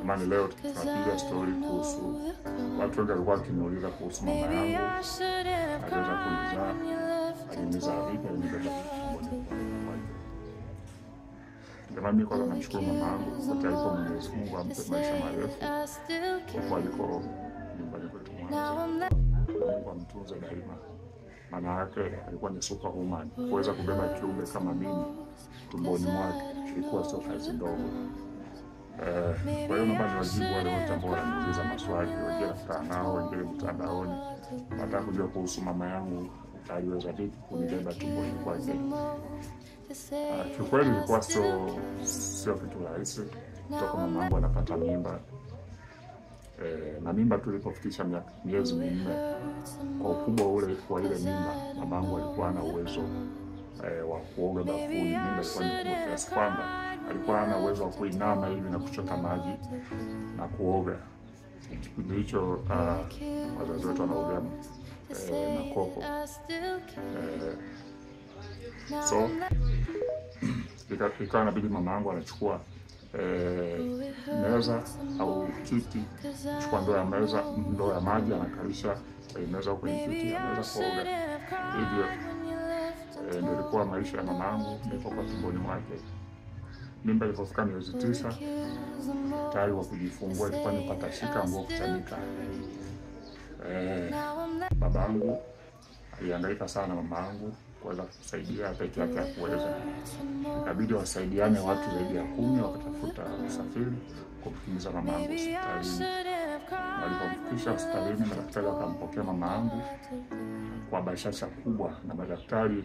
Maana leo tunapiga story kuhusu watu wengi walikuwa wakiniuliza kuhusu mama yangu. Aliweza kunizaa, alinizaa vipi, alinibeba jamani. Mimi kwanza namshukuru mama yangu kwa alipo Mwenyezi Mungu ampe maisha marefu kwa aliko nyumbani kwetu Mwanza. Mungu amtunze daima. Maana yake alikuwa ni superwoman. Kuweza kubeba kiumbe kama mimi tumboni mwake ilikuwa sio kazi ndogo. Kwa hiyo naomba niwajibu wale wote ambao wananiuliza maswali, wengine nafuta nao, wengine mtandaoni, nataka kujua kuhusu mama yangu aliweza vipi kunibeba tumboni kwake. Kiukweli ilikuwa sio kitu rahisi kutoka mama yangu anapata mimba. Na mimba tulipofikisha miezi 4, kwa ukubwa ule kwa ile mimba, mama yangu alikuwa na uwezo wa kuoga bafuni. Mimba ilikuwa ni kubwa kiasi kwamba alikuwa hana uwezo wa kuinama hivi na kuchota maji na kuoga. Kipindi hicho wazazi wetu wanaoga na kopo. So ikawa inabidi mama yangu anachukua meza au kiti, chukua ndoo ya maji anakalisha kwenye meza au kwenye kiti, anaweza kuoga. Hivyo ndio ilikuwa maisha ya mama yangu nilipokuwa tumboni mwake. Mimba ilipofika miezi 9, tayari wa kujifungua ilikuwa nipata shika nguo kuchanika. Baba yangu alihangaika sana mama yangu kuweza kusaidia peke yake kuweza. Ikabidi wasaidiane watu zaidi ya 10 wakatafuta usafiri kumkimbiza mama yangu hospitalini. Walipomfikisha hospitalini, madaktari wakampokea mama yangu kwa bashasha kubwa, na madaktari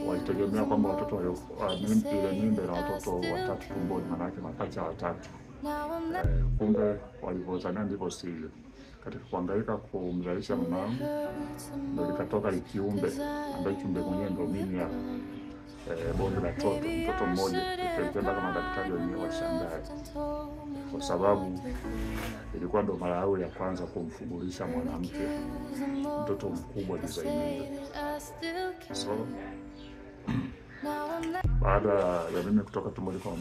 walitegemea kwamba watoto ile mimba na watoto 3 tumboni, maana yake mapacha 3. Kumbe walivyozania ndivyo sivyo. Katika kuhangaika kumzalisha mama yangu, ndio likatoka kiumbe ambaye kiumbe mwenyewe ndio mimi hapa. Bonge la mtoto mmoja, ikapenda kama daktari wenyewe washangae. Kwa sababu ilikuwa ndo mara yao ya kwanza kumfungulisha mwanamke mtoto mkubwa design. So baada ya mimi kutoka tumboni kwa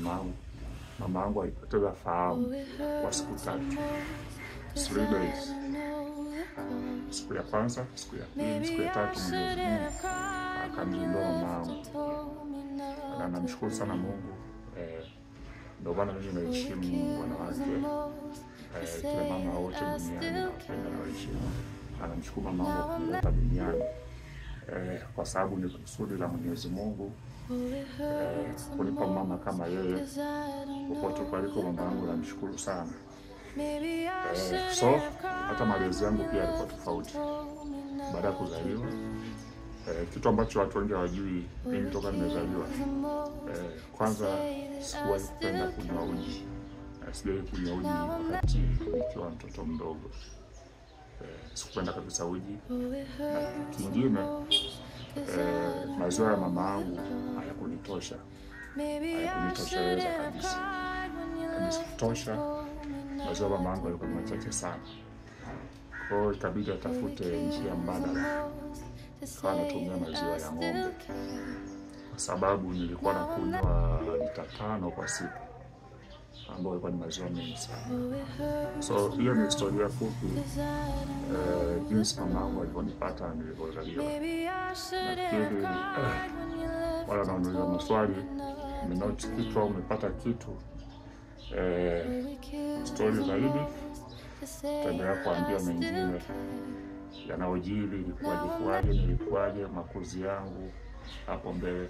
mama yangu alipoteza fahamu kwa siku 3. 3 days. Siku ya kwanza, siku ya pili, siku ya 3 Mwenyezi Mungu akamzindua mama yangu. Na namshukuru sana Mungu. Ndio maana mimi naheshimu wanawake, kila mama wote duniani napenda na heshima. Namshukuru mama yangu kunileta duniani, kwa sababu ni kusudi la Mwenyezi Mungu kunipa mama kama yeye. Popote paliko mama yangu namshukuru sana. So hata malezi yangu pia yalikuwa tofauti baada ya kuzaliwa. Kitu ambacho watu wengi hawajui, mimi toka nimezaliwa, kwanza sikuwahi kupenda kunywa uji. Sijawahi kunywa uji wakati nikiwa mtoto mdogo. Sikupenda kabisa uji. Na kingine, maziwa ya mama yangu hayakunitosha. Hayakunitosheleza kabisa. Hayakunitosha. Maziwa ya mama yangu yalikuwa machache sana. Kwa hiyo ikabidi atafute njia mbadala. Kwa natumia maziwa ya ng'ombe, kwa sababu nilikuwa nakunywa lita 5 kwa siku, ambayo ilikuwa ni maziwa mengi sana. So hiyo ni historia fupi jinsi mama yangu alivyonipata nilipozaliwa. Nafikiri wala wanauliza maswali, umenote kitu au umepata kitu, story zaidi tutaendelea kuambia mengine yanayojiri, ilikuwaje, nilikuwaje, makuzi yangu hapo mbele.